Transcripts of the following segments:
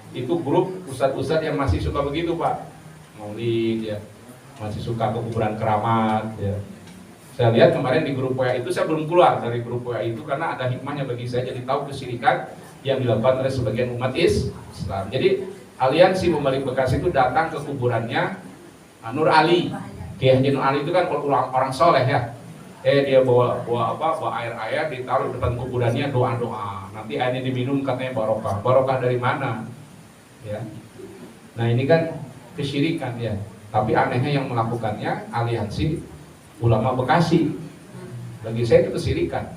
Itu grup ustadz-ustadz yang masih suka begitu Pak, maulid ya, masih suka ke kuburan keramat ya. Saya lihat kemarin di grup WA itu, saya belum keluar dari grup WA itu karena ada hikmahnya bagi saya, jadi tahu kesyirikan yang dilakukan oleh sebagian umat Islam. Jadi aliansi Pembalik Bekasi itu datang ke kuburannya Nur Ali. Kiai Haji Nur Ali itu kan orang soleh ya. Dia bawa air ditaruh di depan kuburannya, doa-doa. Nanti airnya diminum katanya barokah. Barokah dari mana? Ya. Nah ini kan kesyirikan ya. Tapi anehnya yang melakukannya aliansi ulama Bekasi. Bagi saya itu kesyirikan.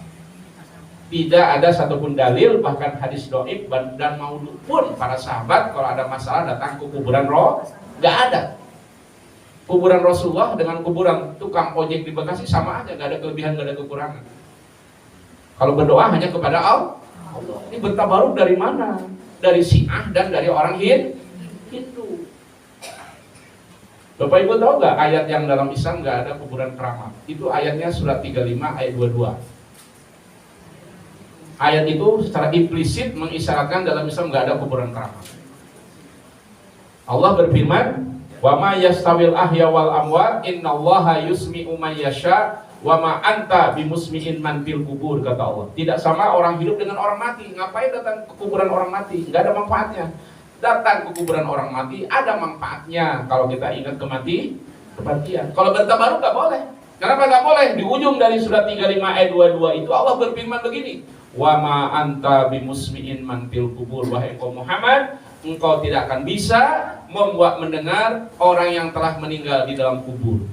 Tidak ada satupun dalil, bahkan hadis dhaif dan maudhu pun para sahabat kalau ada masalah datang ke kuburan nggak ada. Kuburan Rasulullah dengan kuburan tukang ojek di Bekasi sama aja, nggak ada kelebihan, nggak ada kekurangan. Kalau berdoa hanya kepada Allah. Ini bertabaruk dari mana? Dari Syiah dan dari orang Hindu. Bapak Ibu tahu nggak ayat yang dalam Islam nggak ada kuburan keramat? Itu ayatnya surat 35 ayat 22. Ayat itu secara implisit mengisyaratkan dalam Islam nggak ada kuburan keramat. Allah berfirman, "Wa ma yastawil ahya wal amwat, innallaha yusmi'u man yasha, wa ma anta bimusmi'in man fil kubur," kata Allah. Tidak sama orang hidup dengan orang mati. Ngapain datang ke kuburan orang mati? Nggak ada manfaatnya. Datang ke kuburan orang mati ada manfaatnya kalau kita ingat kematian. Kalau bertabaruk nggak boleh. Kenapa nggak boleh? Di ujung dari surat 35 ayat 22 itu Allah berfirman begini, "Wa ma anta bimusmi'in man fil kubur," wahai engkau Muhammad, engkau tidak akan bisa membuat mendengar orang yang telah meninggal di dalam kubur.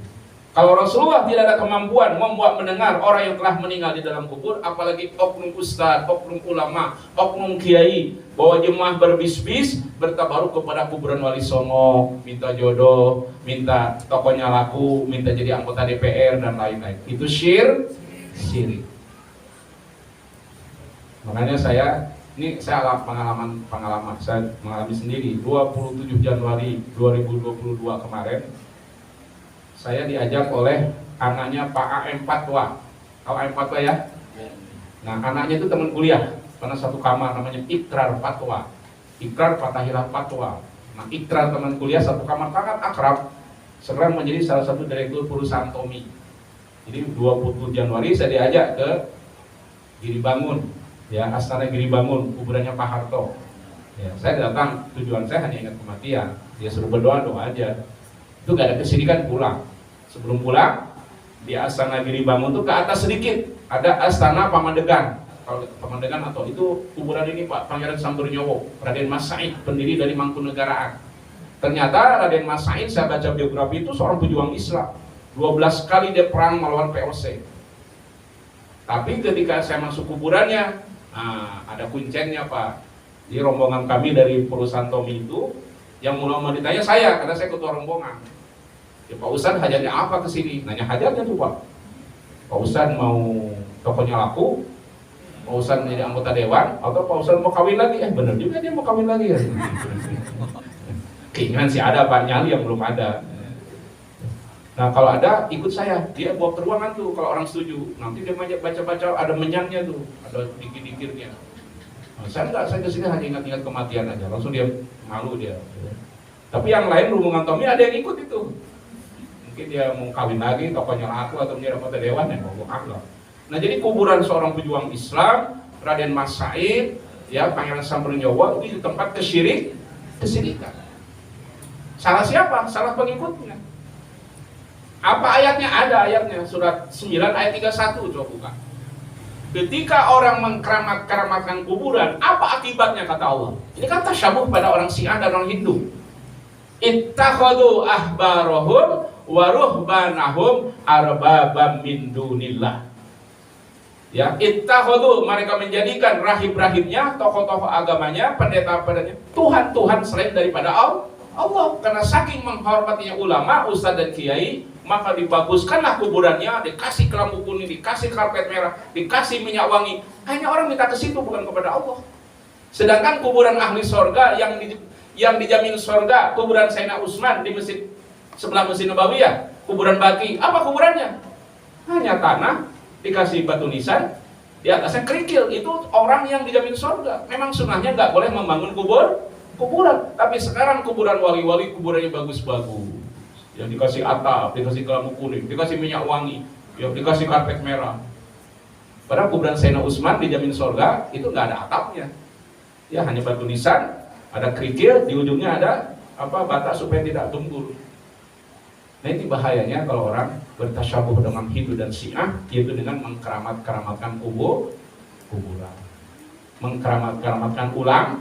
Kalau Rasulullah tidak ada kemampuan membuat mendengar orang yang telah meninggal di dalam kubur, apalagi oknum ustadz, oknum ulama, oknum kiai, bawa jemaah berbis-bis bertabaruk kepada kuburan Wali Songo, minta jodoh, minta tokonya laku, minta jadi anggota DPR dan lain-lain. Itu syirik. Makanya saya pengalaman saya mengalami sendiri. 27 Januari 2022 kemarin saya diajak oleh anaknya Pak AM Fatwa. Tahu AM Fatwa ya? Nah, anaknya itu teman kuliah, pernah satu kamar, namanya Ikrar Fatwa. Ikrar Fatahillah Fatwa. Nah, Ikrar teman kuliah satu kamar, sangat akrab. Sekarang menjadi salah satu direktur perusahaan Tommy. Jadi 20 Januari saya diajak ke Giri Bangun, ya, Astana Giri Bangun, kuburannya Pak Harto. Ya, saya datang, tujuan saya hanya ingat kematian. Dia suruh berdoa aja. Itu gak ada kesyirikan, pulang. Sebelum pulang di Astana Giri Bangun itu ke atas sedikit ada Astana Pamandegan. Kalau Pamandegan atau itu kuburan ini Pak Pangeran Samudernyowo, Raden Mas Said, pendiri dari Mangkunegaraan. Ternyata Raden Mas Said, saya baca biografi, itu seorang pejuang Islam. 12 kali dia perang melawan POC. Tapi ketika saya masuk kuburannya, ada kuncennya Pak. Di rombongan kami dari perusahaan Tommy itu, yang mulai ditanya saya, karena saya ketua rombongan. Ya, Pak Ustadz hajatnya apa ke sini? Nanya hajatnya tuh Pak. Pak Ustadz mau tokonya laku, Pak Ustadz menjadi anggota dewan, atau Pak Ustadz mau kawin lagi? Bener juga dia mau kawin lagi ya. Keinginan sih ada Pak, nyali yang belum ada. Nah kalau ada ikut saya, dia bawa ke ruangan tuh kalau orang setuju. Nanti dia baca-baca, ada menyannya tuh, ada dikir-dikirnya. Nah, saya enggak, saya kesini hanya ingat-ingat kematian aja, langsung dia malu dia. Tapi yang lain rombongan Tommy ada yang ikut itu. Mungkin dia mau kawin lagi, tokonya laku atau menjadi anggota dewan, ya ngomong akhlak. Nah jadi kuburan seorang pejuang Islam, Raden Mas Said, ya Pangeran Samudernyowo, itu tempat kesyirikan. Salah siapa? Salah pengikutnya. Apa ayatnya? Ada ayatnya, surat 9 ayat 31, coba buka. Ketika orang mengkeramat-keramatkan kuburan, apa akibatnya kata Allah? Ini kan tasyabuh pada orang Syiah dan orang Hindu. Ittakhadhu ahbarahum wa ruhbanahum arbabam min dunillah. Ya, ittakhadhu, mereka menjadikan rahib-rahibnya, tokoh-tokoh agamanya, pendeta-pendetanya, Tuhan-Tuhan selain daripada Allah. Karena saking menghormatinya ulama, ustadz dan kiai, maka dibaguskanlah kuburannya, dikasih kelambu kuning, dikasih karpet merah, dikasih minyak wangi. Hanya orang minta ke situ, bukan kepada Allah. Sedangkan kuburan ahli sorga yang dijamin sorga, kuburan Sayyidina Utsman di masjid sebelah Masjid Nabawiyah, kuburan Baqi, apa kuburannya? Hanya tanah, dikasih batu nisan, Di atasnya kerikil, itu orang yang dijamin surga. Memang sunnahnya nggak boleh membangun kuburan. Tapi sekarang kuburan wali-wali kuburannya bagus-bagus. Yang dikasih atap, dikasih kelambu kuning, dikasih minyak wangi, yang dikasih karpet merah. Padahal kuburan Sayyidina Utsman dijamin surga itu nggak ada atapnya. Ya hanya batu nisan, ada kerikil, di ujungnya ada bata supaya tidak tumbul. Nah ini bahayanya kalau orang bertasyabuh dengan Hindu dan Syiah, yaitu dengan mengkeramat-keramatkan kuburan, mengkeramat-keramatkan ulama.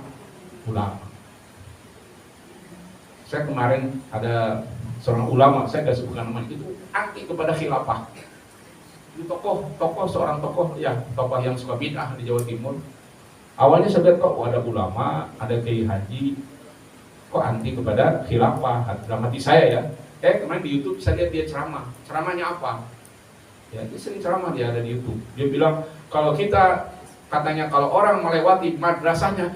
Saya kemarin ada seorang ulama, saya nggak sebutkan namanya, itu anti kepada khilafah. Itu seorang tokoh yang suka bid'ah di Jawa Timur. Awalnya saya lihat kok ada ulama, ada kiai haji, kok anti kepada khilafah. Dalam hati saya ya. Kemarin di YouTube saya lihat dia ceramahnya apa? Ya, dia sering ceramah, dia ada di YouTube. Dia bilang kalau orang melewati madrasahnya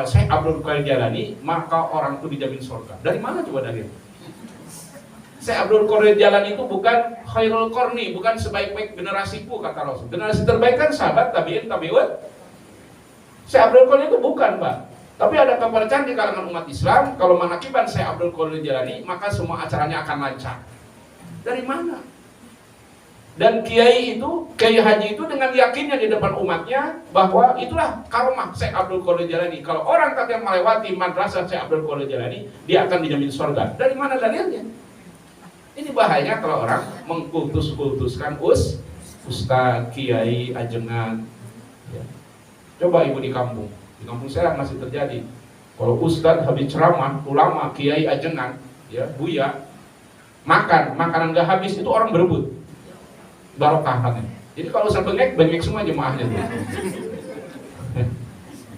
Syekh Abdul Qadir Jalani, maka orang itu dijamin surga. Dari mana coba dalilnya? Syekh Abdul Qadir Jalani itu bukan khairul qarni, bukan sebaik-baik generasiku kata Rasul. Generasi terbaik kan sahabat, tabi'in, tabi'ut. Syekh Abdul Qadir itu bukan, Pak. Tapi ada kepercayaan di kalangan umat Islam, kalau manakiban Syekh Abdul Qadir Jalani, maka semua acaranya akan lancar. Dari mana? Dan kiai haji itu dengan yakinnya di depan umatnya bahwa itulah karomah Syekh Abdul Qadir Jalani. Kalau orang katanya melewati madrasah Syekh Abdul Qadir Jalani, dia akan dijamin surga. Dari mana dalilnya? Ini bahaya kalau orang mengkultuskan ustaz, kiai, ajengan. Ya. Coba ibu di kampung saya masih terjadi. Kalau ustaz habis ceramah, ulama, kiai, ajengan, ya, buya, makanan gak habis itu orang berebut. Barokah katanya. Jadi kalau saya bengek semua jemaahnya.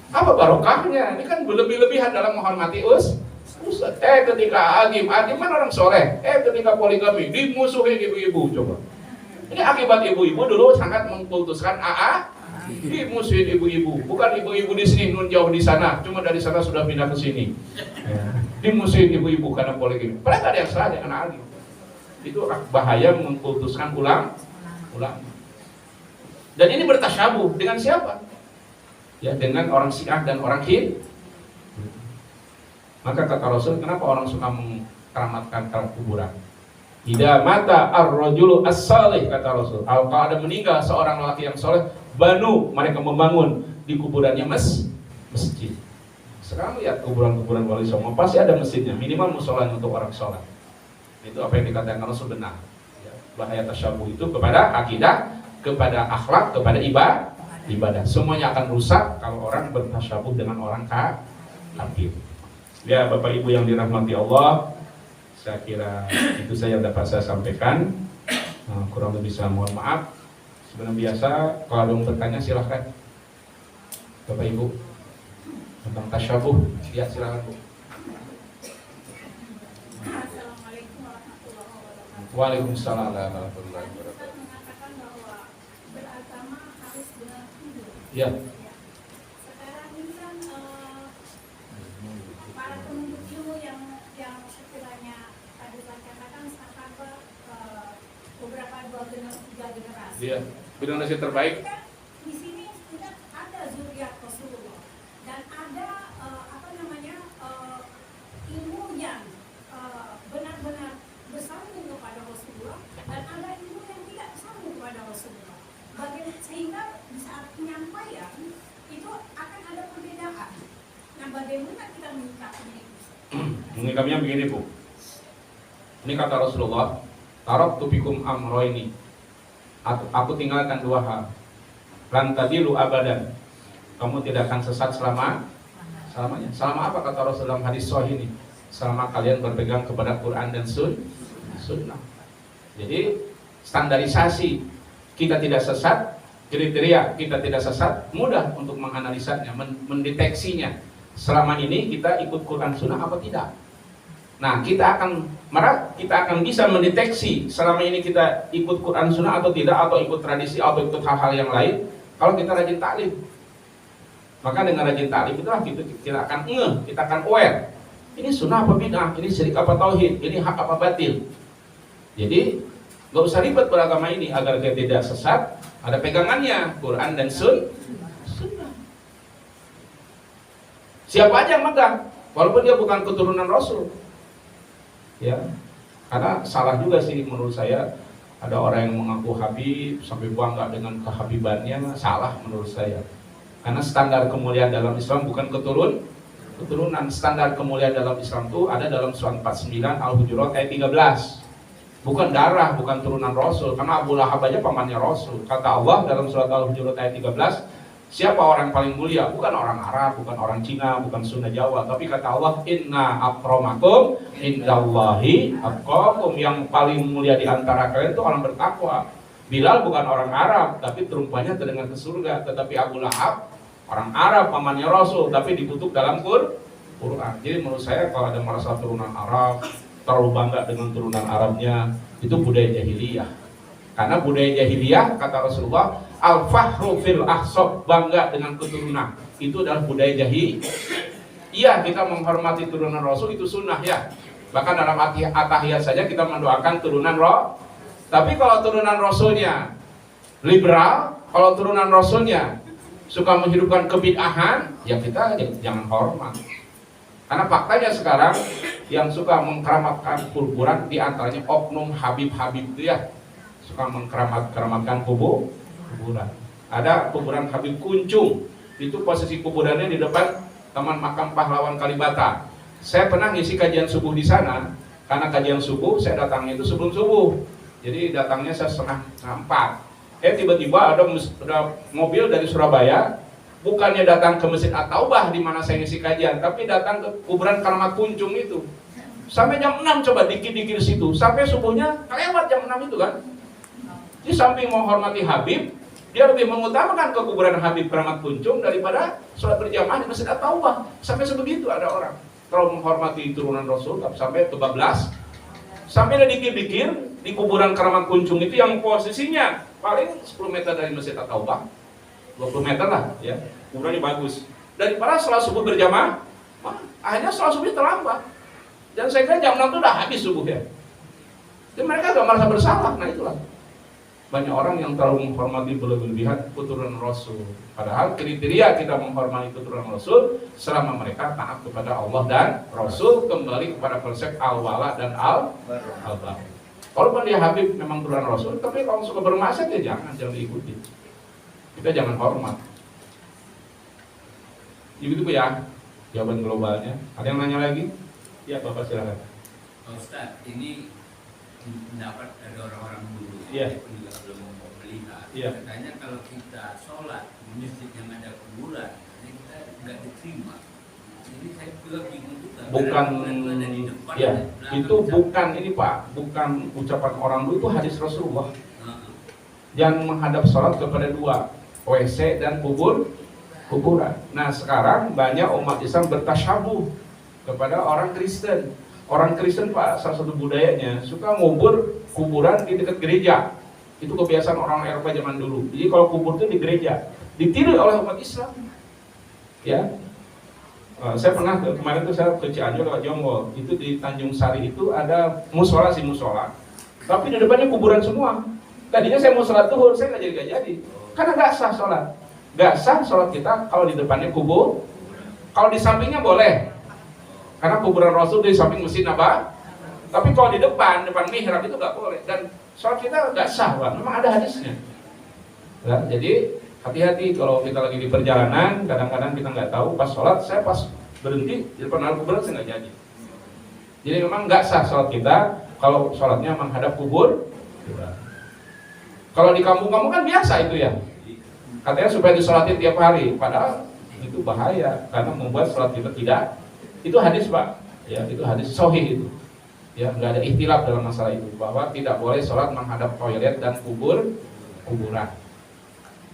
Apa barokahnya? Ini kan berlebih-lebihan dalam menghormati ustaz. Ketika agim kan orang soleh. Ketika poligami dimusuhin ibu-ibu, coba. Ini akibat ibu-ibu dulu sangat mengkultuskan dimusuhin ibu-ibu, bukan ibu-ibu di sini nun jauh di sana, cuma dari sana sudah pindah ke sini. Dimusuhin ibu-ibu karena poligami. Padahal ada yang salah dengan agim. Itu bahaya mengkultuskan ulama. Dan ini bertasyabuh dengan siapa? Ya dengan orang Syiah dan orang Hindu. Maka kata Rasul, kenapa orang suka mengkeramatkan kuburan? Idza mata ar-rajulu as-salih, kata Rasul. Kalau ada meninggal seorang lelaki yang soleh, mereka membangun di kuburannya masjid. Sekarang lihat kuburan-kuburan wali songo pasti ada masjidnya, minimal musolanya untuk orang sholat. Itu apa yang dikatakan Rasul benar. Ya, bahaya tasyabuh itu kepada akidah, kepada akhlak, kepada ibadah. Semuanya akan rusak kalau orang bertasyabuh dengan orang kafir. Ya, Bapak Ibu yang dirahmati Allah, saya kira itu saja yang dapat saya sampaikan. Kurang lebih saya mohon maaf. Sebenarnya biasa, kalau ada yang bertanya silahkan Bapak Ibu tentang tasyabuh. Ya, silakan Bu. Assalamualaikum warahmatullahi wabarakatuh. Waalaikumsalam warahmatullahi wabarakatuh. Mengatakan bahwa beragama harus benar Hindu. Ya. Sekarang ini kan para penuntut ilmu yang sekiranya tadi katakan sahabat beberapa 3 generasi. Iya. Generasi terbaik. Di sini tidak ada zuriat Rasulullah dan ada ilmu yang benar-benar bersambung kepada Rasulullah dan ada ilmu yang tidak bersambung kepada Rasulullah. Sehingga di saat penyampaian itu akan ada perbedaan. Nah, bagaimana kita menyikapinya? Menyikapinya begini Bu. Ini kata Rasulullah, taraktu fikum amroini. Aku tinggalkan 2 hal. Lan tadilu abadan. Kamu tidak akan sesat selamanya. Selama apa kata Rasul dalam hadis sahih ini? Selama kalian berpegang kepada Quran dan Sunnah. Jadi standarisasi kita tidak sesat, kriteria kita tidak sesat, mudah untuk menganalisanya, mendeteksinya. Selama ini kita ikut Quran Sunnah apa tidak? Nah, kita akan bisa mendeteksi selama ini kita ikut Quran Sunnah atau tidak, atau ikut tradisi, atau ikut hal-hal yang lain. Kalau kita rajin taklim, maka dengan rajin taklim itulah kita akan kita akan aware. Ini sunnah apa bid'ah, ini syirik apa tauhid, ini hak apa batil. Jadi nggak usah ribet beragama ini agar kita tidak sesat, Ada pegangannya, Quran dan Sunnah. Siapa aja yang megang, walaupun dia bukan keturunan Rasul. Ya, karena salah juga sih menurut saya. Ada orang yang mengaku Habib sampai bangga dengan kehabibannya, salah menurut saya. Karena standar kemuliaan dalam Islam bukan keturunan. Standar kemuliaan dalam Islam itu ada dalam surat 49 Al-Hujurat ayat 13. Bukan darah, bukan turunan Rasul. Karena Abu Lahab aja pamannya Rasul. Kata Allah dalam surat Al-Hujurat ayat 13, siapa orang yang paling mulia? Bukan orang Arab, bukan orang Cina, bukan Sunda Jawa. Tapi kata Allah, inna akramakum indallahi atqakum. Yang paling mulia di antara kalian itu orang bertakwa. Bilal bukan orang Arab, tapi terumpanya terdengar ke surga. Tetapi Abu Lahab orang Arab, pamannya Rasul, tapi dikutuk dalam Quran. Jadi menurut saya kalau ada merasa turunan Arab, terlalu bangga dengan turunan Arabnya, itu budaya jahiliyah. Karena budaya jahiliyah, kata Rasulullah, al-fahru fil ahsab, bangga dengan keturunan. Itu adalah budaya jahiliyah. Iya, kita menghormati turunan Rasul, itu sunnah ya. Bahkan dalam atahiyat saja kita mendoakan turunan Rasul. Tapi kalau turunan Rasulnya liberal, kalau turunan Rasulnya suka menghidupkan kebid'ahan, ya kita jangan hormat. Karena faktanya sekarang yang suka mengkeramatkan kuburan diantaranya oknum Habib-Habib itu ya, suka mengkeramatkan kuburan. Ada kuburan Habib Kuncung, itu posisi kuburannya di depan Taman Makam Pahlawan Kalibata. Saya pernah ngisi kajian subuh di sana, karena kajian subuh saya datangnya itu sebelum subuh. Jadi datangnya saya 3:30. Tiba-tiba ada mobil dari Surabaya, bukannya datang ke Masjid At-Taubah di mana saya ngisi kajian, tapi datang ke kuburan Karamat Kuncung itu. Sampai jam 6 coba dikit-dikit situ, sampai subuhnya kelewat jam 6 itu kan. Di samping menghormati Habib, dia lebih mengutamakan ke kuburan Habib Karamat Kuncung daripada sholat berjamaah di Masjid At-Taubah. Sampai sebegitu ada orang terlalu menghormati turunan Rasul, sampai kebablas. Sampai ada dikir-dikir di kuburan Karamat Kuncung itu yang posisinya paling 10 meter dari Masjid At-Taubah, 20 meter lah ya, kuburannya bagus. Daripada sholat subuh berjamaah, akhirnya sholat subuh terlambat. Dan saya kira jam 6 itu udah habis subuh ya. Jadi mereka gak merasa bersalah. Nah itulah, banyak orang yang terlalu menghormati berlebihan keturunan Rasul. Padahal kriteria kita menghormati keturunan Rasul selama mereka taat kepada Allah dan Rasul, kembali kepada konsep al-wala dan al-bara. Walaupun dia Habib memang turunan Rasul, tapi kalau suka bermaksiat ya jangan diikuti. Kita jangan hormat. Begitu ya jawaban globalnya. Ada yang nanya lagi? Ya Bapak silakan. Pak Ustadz, ini pendapat dari orang-orang dulu, Iya. pun juga belum melihat. Iya. Katanya kalau kita sholat di masjid yang ada kuburan, ini kita nggak diterima. Ini saya juga bingung juga. Bukan, Ada di depan, ya, ada di belakang, itu bukan ini Pak, bukan ucapan orang dulu, itu hadis Rasulullah. Jangan menghadap sholat kepada dua, WC dan kuburan. Nah sekarang banyak umat Islam bertasyabuh kepada orang Kristen. Orang Kristen Pak, salah satu budayanya suka ngubur kuburan di dekat gereja. Itu kebiasaan orang Eropa zaman dulu. Jadi kalau kubur itu di gereja, ditiru oleh umat Islam. Ya, saya pernah kemarin tuh saya ke Cianjur lewat Jonggol. Itu di Tanjung Sari itu ada musola, tapi di depannya kuburan semua. Tadinya saya mau sholat zuhur, saya nggak jadi, karena nggak sah sholat. Nggak sah sholat kita kalau di depannya kubur. Kalau di sampingnya boleh, karena kuburan Rasul di samping Masjid Nabawi. Tapi kalau di depan mihrab itu nggak boleh. Dan sholat kita nggak sah, Pak. Memang ada hadisnya. Ya, jadi hati-hati kalau kita lagi di perjalanan. Kadang-kadang kita nggak tahu pas sholat. Saya pas berhenti di depan kuburan saya nggak jadi. Jadi memang nggak sah sholat kita kalau sholatnya menghadap kubur. Kalau di kampung-kampung kan biasa itu ya. Katanya supaya disolatin tiap hari. Padahal itu bahaya karena membuat sholat kita tidak. Itu hadis Pak, ya itu hadis sahih itu, ya nggak ada ikhtilaf dalam masalah itu bahwa tidak boleh sholat menghadap toilet dan kuburan,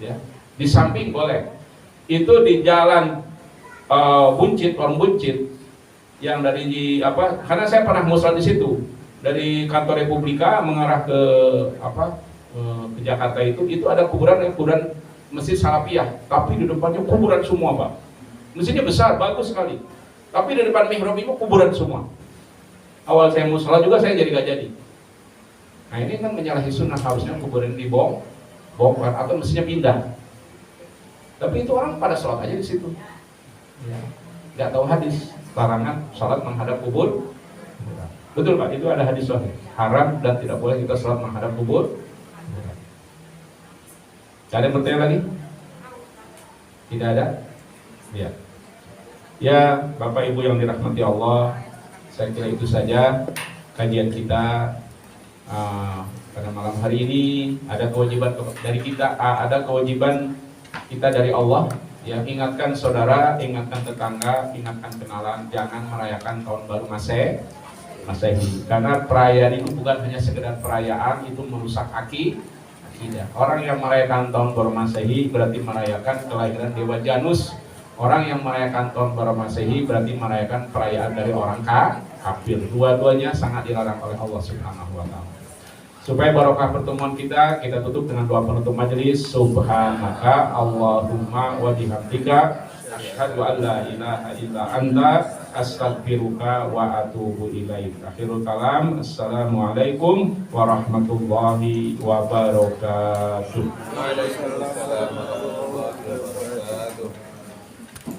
ya di samping boleh. Itu di jalan Buncit, Warung Buncit, yang dari karena saya pernah musal di situ dari kantor Republika mengarah ke ke Jakarta itu ada kuburan Masjid Salafiyah, tapi di depannya kuburan semua Pak. Masjidnya besar, bagus sekali. Tapi di depan mihrab itu kuburan semua. Awal saya musala juga saya jadi gak jadi. Nah ini kan menyalahi sunnah, harusnya kuburan bongkar atau mestinya pindah. Tapi itu orang pada sholat aja di situ. Ya. Nggak tahu hadis larangan sholat menghadap kubur. Betul Pak, itu ada hadis sahih. Haram dan tidak boleh kita sholat menghadap kubur. Ada yang bertanya lagi? Tidak ada? Ya. Ya, Bapak Ibu yang dirahmati Allah, saya kira itu saja kajian kita pada malam hari ini. Ada kewajiban dari kita, ada kewajiban kita dari Allah. Ya, ingatkan saudara, ingatkan tetangga, ingatkan kenalan, jangan merayakan tahun baru Masehi. Karena perayaan itu bukan hanya sekedar perayaan, itu merusak akidah. Orang yang merayakan tahun baru Masehi berarti merayakan kelahiran Dewa Janus. Orang yang merayakan tahun baru Masehi berarti merayakan perayaan dari orang kafir. Dua-duanya sangat dilarang oleh Allah Subhanahu wa taala. Supaya barokah pertemuan kita tutup dengan doa penutup majelis. Subhanaka Allahumma wa bihamdika asyhadu an la ilaha illa anta astaghfiruka wa atubu ilaik. Akhirul kalam. Assalamualaikum warahmatullahi wabarakatuh. Waalaikumsalam.